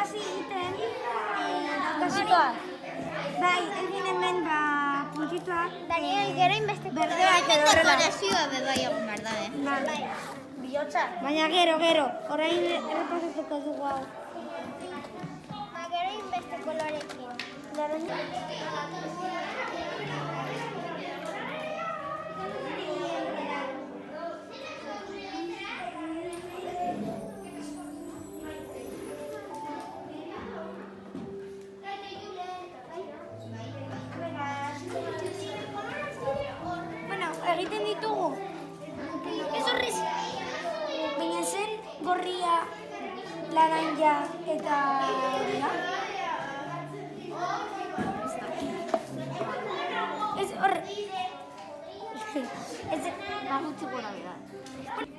hasi egiten. Kasitoa. Bai, egin hemen puntituak. Daniel, gero inbesteko. Berdeak edo horrela. Dekorazioa bebai egon behar da, Bai. Bihotza. Baina gero. Orain errepasatuko dugu hau. Gero inbeste kolorekin. Bueno, egiten ditugu. Ez horriz. Baina zen gorria, laranja eta horia. Ez horre. Ez Gutxi gora bera.